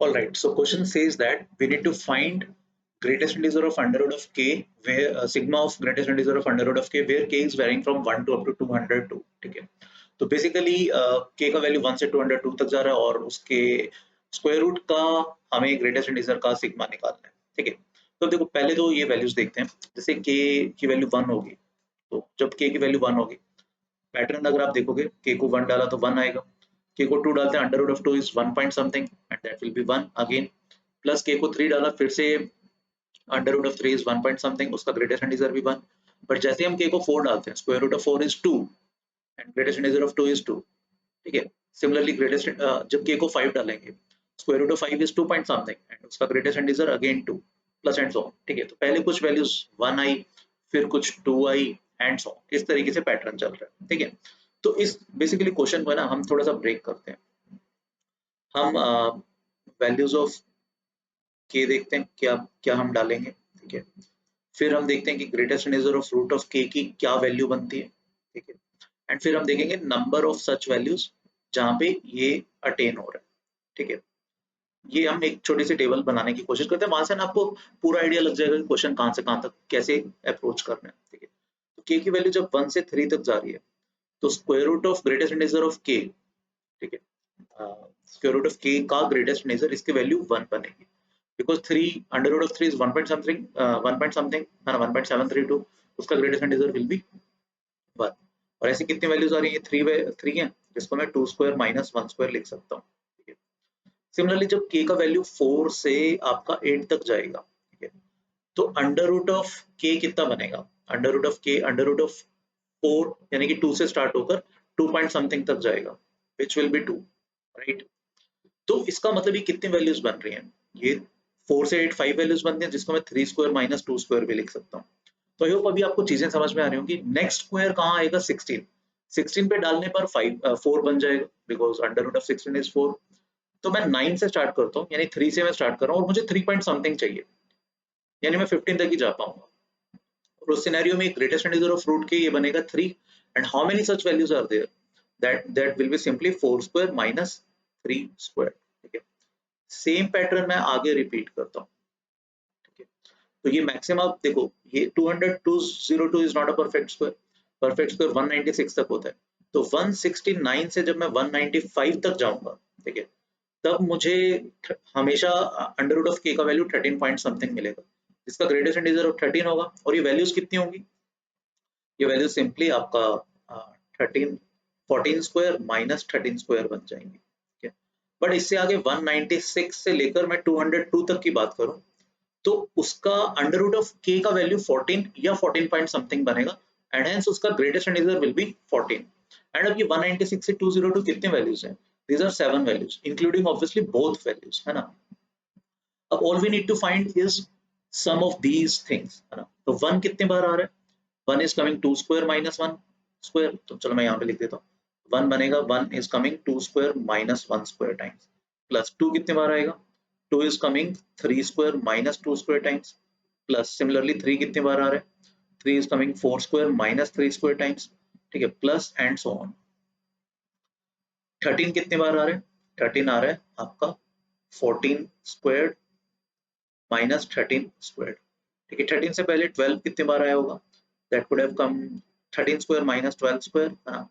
All right. So question says that we need to find greatest integer of under root of k, where sigma of greatest integer of under root of k, where k is varying from 1 to up to 202. ठीक है. तो basically k का value 1 से 202 तक जा रहा है और उसके स्क्वायर रूट का हमें ग्रेटेस्ट इंटीजर का सिग्मा निकालना है. ठीक है. तो देखो पहले तो ये वैल्यूज देखते हैं. जैसे k की वैल्यू 1 होगी, तो जब k की वैल्यू 1 होगी, पैटर्न अगर आप देखोगे k को 1 डाला तो 1 आएगा, k को 2 डालते हैं under root of 2 is 1 point something and that will be 1 again, plus k को 3 डाला, फिर से under root of 3 is 1 point something, उसका ग्रेटेस्ट इंटीजर भी 1. बट जैसे हम k को 4 डालते हैं, square root of 4 is 2 and greatest integer of 2 is 2. ठीक है. सिमिलरली ग्रेटेस्ट जब k को 5 डालेंगे, square root of 5 is 2 point something and उसका greatest integer again 2 plus and so on. ठीक है. तो पहले कुछ वैल्यूज 1 आई, फिर कुछ 2 आई एंड सो ऑन. इस तरीके से पैटर्न चल रहा है. ठीक है. तो इस बेसिकली क्वेश्चन को ना हम थोड़ा सा ब्रेक करते हैं. हम वैल्यूज ऑफ k देखते हैं क्या क्या हम डालेंगे. ठीक है. फिर हम देखते हैं कि greatest integer of root of k की क्या वैल्यू बनती है. ठीक है. एंड फिर हम देखेंगे नंबर ऑफ सच वैल्यूज जहां पे ये अटेन हो रहा है. ठीक है. ये हम एक छोटी सी टेबल बनाने की कोशिश करते हैं, वहां से ना आपको पूरा आइडिया लग जाएगा कि क्वेश्चन कहां से कहां तक कैसे अप्रोच करना है. ठीक है. तो k की वैल्यू जब 1 से 3 तक जा रही है, तो square root of greatest integer of k, ठीक है, स्क्वायर रूट ऑफ k का ग्रेटेस्ट इंटीजर, इसकी वैल्यू 1 बनेगी, because 3 under root of 3 is 1 point something 1 point something है ना, 1.732, उसका ग्रेटेस्ट इंटीजर विल बी 1. और ऐसे कितनी वैल्यूज आ रही है, 3 है, जिसको मैं 2 स्क्वायर माइनस 1 स्क्वायर लिख सकता हूँ. ठीक है. सिमिलरली जब k का वैल्यू 4 से आपका 8 तक जाएगा, ठीक है, तो अंडर रूट ऑफ k कितना बनेगा, under root of k under root of 4 यानी कि 2 से स्टार्ट होकर 2 पॉइंट समथिंग तक जाएगा, which will be 2, राइट. तो इसका मतलब ये कितनी वैल्यूज बन रही हैं, ये 4 से 8 5 वैल्यूज बनती हैं, जिसको मैं 3 स्क्वायर माइनस 2 स्क्वायर भी लिख सकता हूँ. तो आई होप अभी आपको चीजें समझ में आ रही होंगी. नेक्स्ट स्क्वायर कहाँ आएगा, 16 पे डालने पर 4 बन जाएगा, because under root of 16 is 4. तो मैं 9 से स्टार्ट करता हूँ, यानी 3 से मैं स्टार्ट कर रहा हूँ और मुझे 3 पॉइंट समथिंग चाहिए, यानी मैं 15 तक ही जा पाऊंगा. और उस सिनेरियो में ग्रेटेस्ट इंटीजर ऑफ रूट के ये बनेगा 3 and how many such values are there, that will be simply 4 square minus 3 square. ठीक है. सेम पैटर्न मैं आगे रिपीट करता हूँ. ठीक है. तो ये मैक्सिमम आप देखो, ये 202 is not a perfect square. Perfect square 196 तक होता है. तो 169 से जब मैं 195 तक जाऊंगा, ठीक है, तब मुझे हमेशा अंडर रूट ऑफ k का वैल्यू 13 पॉइंट समथिंग मिलेगा, जिसका ग्रेटेस्ट इंटीजर ऑफ 13 होगा. और ये वैल्यूज कितनी होंगी, ये वैल्यू सिंपली आपका 13 14 स्क्वायर माइनस 13 स्क्वायर बन जाएंगे. ठीक है. बट इससे आगे 196 से लेकर मैं 202 तक की बात करूं, तो उसका अंडर रूट ऑफ k का वैल्यू 14 या 14 पॉइंट समथिंग बनेगा एंड हेंस उसका greatest integer will be 14. And अब ये 196 से 202 कितने वैल्यूज हैं, these are 7 values including obviously both values, है ना. अब all we need to find is sum of these things, है ना. तो 1 कितने बार आ रहा है, 1 is coming 2 square minus 1 square. तो चलो मैं यहाँ पे लिख देता हूँ, 1 बनेगा 1 is coming 2 square minus 1 square times, plus 2 कितने बार आएगा, 2 is coming 3 square minus 2 square times, plus similarly 3 कितने बार आ रहा है, 3 is coming 4 square minus 3 square times. ठीक है. Plus and so on. 13 कितने बार आ रहा है, 13 आ रहा है आपका 14 स्क्वायर्ड माइनस 13 स्क्वायर्ड. ठीक है. 13 से पहले 12 कितने बार आया होगा, that could have come 13 square minus 12 square, है ना.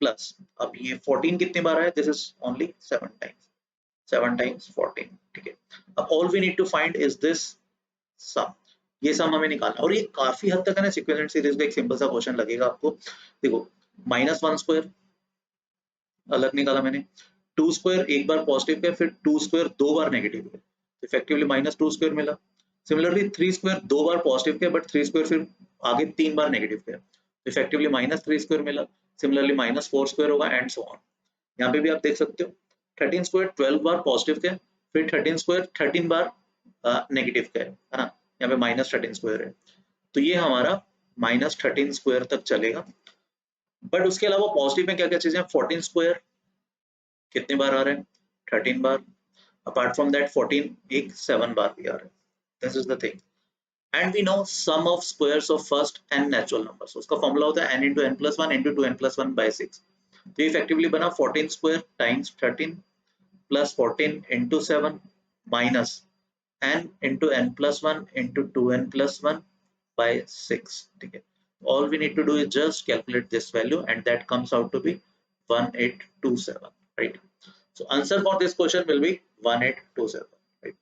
प्लस अब ये 14 कितने बार आया, दिस इज ओनली 7 टाइम्स 14. ठीक है. अब all we need to find is this sum, ये सम हमें निकालना. और ये काफी हद तक है ना सीक्वेंस सीरीज का एक सिंपल सा क्वेश्चन लगेगा आपको. देखो -1 स्क्वायर अलग निकाला मैंने, 2 स्क्वायर एक बार पॉजिटिव का, फिर 2 स्क्वायर 2 बार नेगेटिव का, इफेक्टिवली -2 स्क्वायर मिला. सिमिलरली 3 स्क्वायर 2 बार पॉजिटिव का, बट 3 स्क्वायर फिर आगे 3 बार नेगेटिव का, इफेक्टिवली -3 स्क्वायर मिला. सिमिलरली -4 स्क्वायर होगा एंड सो ऑन. यहाँ पे भी आप देख सकते हो 13 स्क्वायर 12 बार पॉजिटिव का, फिर 13 स्क्वायर 13 बार नेगेटिव का, है ना. यहाँ पे -13 स्क्वायर है, तो ये हमारा -13 स्क्वायर तक चलेगा. बट उसके अलावा पॉजिटिव में क्या क्या चीजें, 14 स्क्वायर कितने बार आ रहे हैं, 13 बार. अपार्ट फ्रॉम दैट 14 एक 7 बार भी आ रहा है. This is the thing. And we know sum of squares of first n natural numbers, उसका फॉर्मूला होता है n into n plus 1 into 2n plus 1 by 6. तो इफेक्टिवली बना 14 square times 13 plus 14 into 7 minus n into n plus 1 into 2n plus 1 by 6. Okay. All we need to do is just calculate this value, and that comes out to be 1827, right? So answer for this question will be 1827, right?